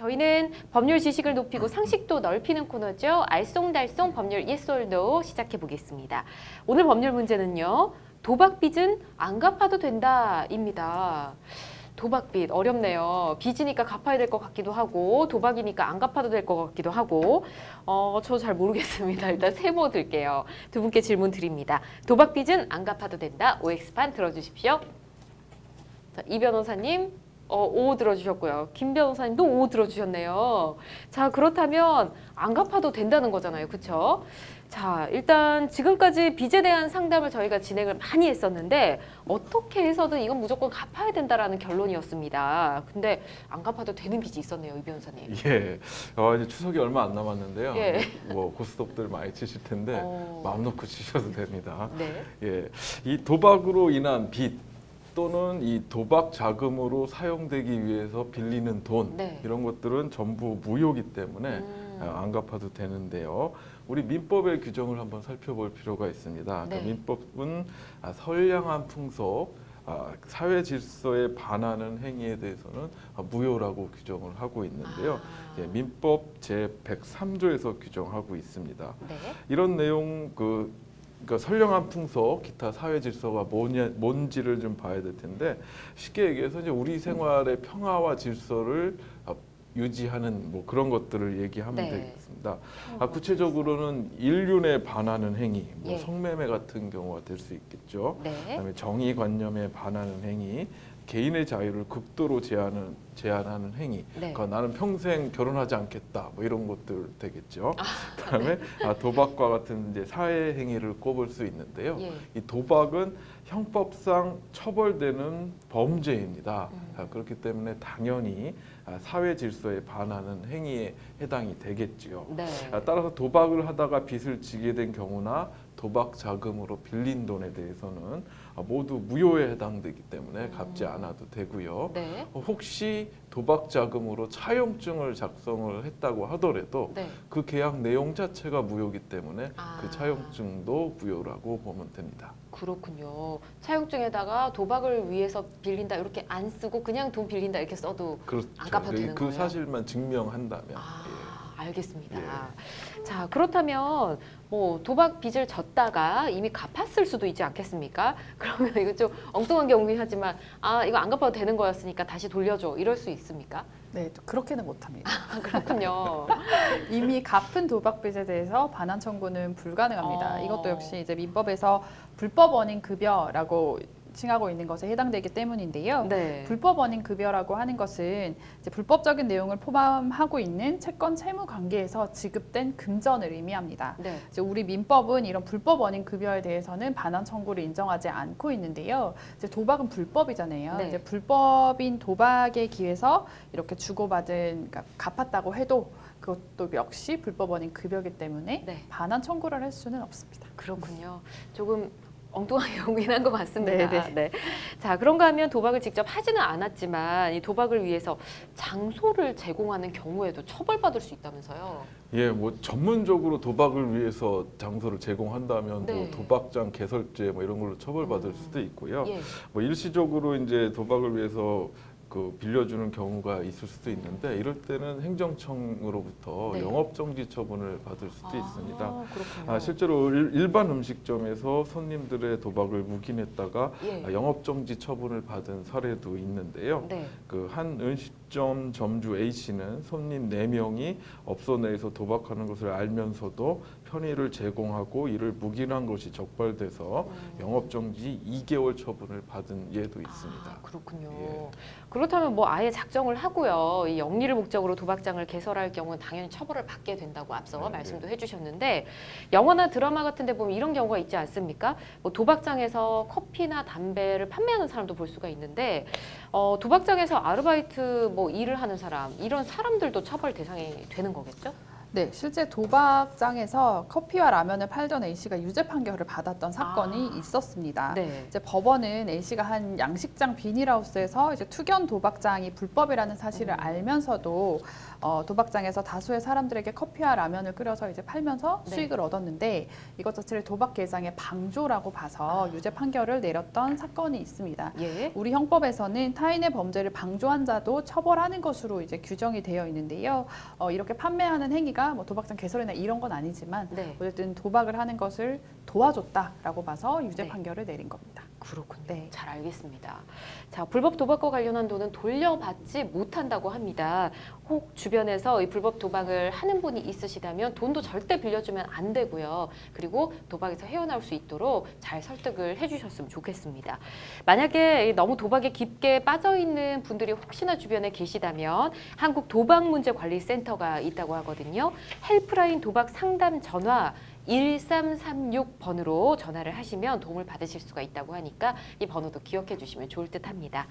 저희는 법률 지식을 높이고 상식도 넓히는 코너죠. 알쏭달쏭 법률 예솔도 시작해 보겠습니다. 오늘 법률 문제는요. 도박빚은 안 갚아도 된다입니다. 도박빚 어렵네요. 빚이니까 갚아야 될 것 같기도 하고 도박이니까 안 갚아도 될 것 같기도 하고 저 잘 모르겠습니다. 일단 세모 들게요. 두 분께 질문 드립니다. 도박빚은 안 갚아도 된다. OX판 들어주십시오. 자, 이 변호사님 O 들어주셨고요. 김 변호사님도 O 들어주셨네요. 자, 그렇다면 안 갚아도 된다는 거잖아요. 그렇죠? 자, 일단 지금까지 빚에 대한 상담을 저희가 진행을 많이 했었는데 어떻게 해서든 이건 무조건 갚아야 된다라는 결론이었습니다. 근데 안 갚아도 되는 빚이 있었네요, 이 변호사님. 예, 이제 추석이 얼마 안 남았는데요. 예. 뭐 고스톱들 많이 치실 텐데 마음 놓고 치셔도 됩니다. 네. 예, 이 도박으로 인한 빚 또는 이 도박 자금으로 사용되기 위해서 빌리는 돈 네. 이런 것들은 전부 무효이기 때문에 안 갚아도 되는데요. 우리 민법의 규정을 한번 살펴볼 필요가 있습니다. 네. 그러니까 민법은 선량한 풍속, 사회 질서에 반하는 행위에 대해서는 무효라고 규정을 하고 있는데요. 예, 민법 제103조에서 규정하고 있습니다. 네. 이런 내용 그러니까 선량한 풍속, 기타 사회 질서가 뭔지를 좀 봐야 될 텐데 쉽게 얘기해서 이제 우리 생활의 평화와 질서를 유지하는 뭐 그런 것들을 얘기하면 네. 되겠습니다. 구체적으로는 인륜에 반하는 행위, 뭐 예. 성매매 같은 경우가 될 수 있겠죠. 네. 그다음에 정의관념에 반하는 행위, 개인의 자유를 극도로 제한하는 행위. 네. 그러니까 나는 평생 결혼하지 않겠다, 뭐 이런 것들 되겠죠. 그다음에 도박과 같은 이제 사회 행위를 꼽을 수 있는데요. 예. 이 도박은 형법상 처벌되는 범죄입니다. 그렇기 때문에 당연히 사회 질서에 반하는 행위에 해당이 되겠지요. 네. 따라서 도박을 하다가 빚을 지게 된 경우나 도박 자금으로 빌린 돈에 대해서는 모두 무효에 해당되기 때문에 갚지 않아도 되고요. 네. 혹시 도박 자금으로 차용증을 작성을 했다고 하더라도 네. 그 계약 내용 자체가 무효이기 때문에 아. 그 차용증도 무효라고 보면 됩니다. 그렇군요. 차용증에다가 도박을 위해서 빌린다 이렇게 안 쓰고 그냥 돈 빌린다 이렇게 써도 그렇죠. 안 갚아도 되는 그 거예요? 사실만 증명한다면. 알겠습니다. 예. 자, 그렇다면 뭐 도박 빚을 졌다가 이미 갚았을 수도 있지 않겠습니까? 그러면 이거 좀 엉뚱한 경우긴 하지만 이거 안 갚아도 되는 거였으니까 다시 돌려줘 이럴 수 있습니까? 네, 또 그렇게는 못합니다. 그렇군요. 이미 갚은 도박빚에 대해서 반환 청구는 불가능합니다. 이것도 역시 이제 민법에서 불법 원인 급여라고 칭하고 있는 것에 해당되기 때문인데요. 네. 불법 원인 급여라고 하는 것은 이제 불법적인 내용을 포함하고 있는 채권 채무 관계에서 지급된 금전을 의미합니다. 네. 이제 우리 민법은 이런 불법 원인 급여에 대해서는 반환 청구를 인정하지 않고 있는데요. 이제 도박은 불법이잖아요. 네. 이제 불법인 도박에 기해서 이렇게 주고받은, 그러니까 갚았다고 해도 그것도 역시 불법 원인 급여이기 때문에 네. 반환 청구를 할 수는 없습니다. 그렇군요. 조금 엉뚱한 경우긴 한 것 같습니다. 네네. 네. 자, 그런가 하면 도박을 직접 하지는 않았지만 이 도박을 위해서 장소를 제공하는 경우에도 처벌받을 수 있다면서요? 예, 뭐 전문적으로 도박을 위해서 장소를 제공한다면 네. 뭐 도박장 개설죄 뭐 이런 걸로 처벌받을 수도 있고요. 예. 뭐 일시적으로 이제 도박을 위해서 빌려주는 경우가 있을 수도 있는데 이럴 때는 행정청으로부터 네. 영업정지 처분을 받을 수도 있습니다. 그렇군요. 실제로 일반 음식점에서 손님들의 도박을 묵인했다가 예. 영업정지 처분을 받은 사례도 있는데요. 네. 한 음식점 점주 A 씨는 손님 4명이 업소 내에서 도박하는 것을 알면서도 편의를 제공하고 이를 묵인한 것이 적발돼서 영업정지 2개월 처분을 받은 예도 있습니다. 그렇군요. 예. 그렇다면 뭐 아예 작정을 하고요. 이 영리를 목적으로 도박장을 개설할 경우는 당연히 처벌을 받게 된다고 앞서 네, 말씀도 해주셨는데 영화나 드라마 같은 데 보면 이런 경우가 있지 않습니까? 뭐 도박장에서 커피나 담배를 판매하는 사람도 볼 수가 있는데 도박장에서 아르바이트 뭐 일을 하는 사람 이런 사람들도 처벌 대상이 되는 거겠죠? 네, 실제 도박장에서 커피와 라면을 팔던 A씨가 유죄 판결을 받았던 사건이 있었습니다. 네. 이제 법원은 A씨가 한 양식장 비닐하우스에서 이제 투견 도박장이 불법이라는 사실을 알면서도 도박장에서 다수의 사람들에게 커피와 라면을 끓여서 이제 팔면서 네. 수익을 얻었는데 이것 자체를 도박 계상의 방조라고 봐서 유죄 판결을 내렸던 사건이 있습니다. 예. 우리 형법에서는 타인의 범죄를 방조한 자도 처벌하는 것으로 이제 규정이 되어 있는데요. 이렇게 판매하는 행위가 뭐 도박장 개설이나 이런 건 아니지만 네. 어쨌든 도박을 하는 것을 도와줬다라고 봐서 유죄 네. 판결을 내린 겁니다. 그렇군요. 네. 잘 알겠습니다. 자, 불법 도박과 관련한 돈은 돌려받지 못한다고 합니다. 혹 주변에서 이 불법 도박을 하는 분이 있으시다면 돈도 절대 빌려주면 안 되고요. 그리고 도박에서 헤어나올 수 있도록 잘 설득을 해주셨으면 좋겠습니다. 만약에 너무 도박에 깊게 빠져 있는 분들이 혹시나 주변에 계시다면 한국 도박문제관리센터가 있다고 하거든요. 헬프라인 도박 상담 전화 1336번으로 전화를 하시면 도움을 받으실 수가 있다고 하니까 이 번호도 기억해 주시면 좋을 듯 합니다.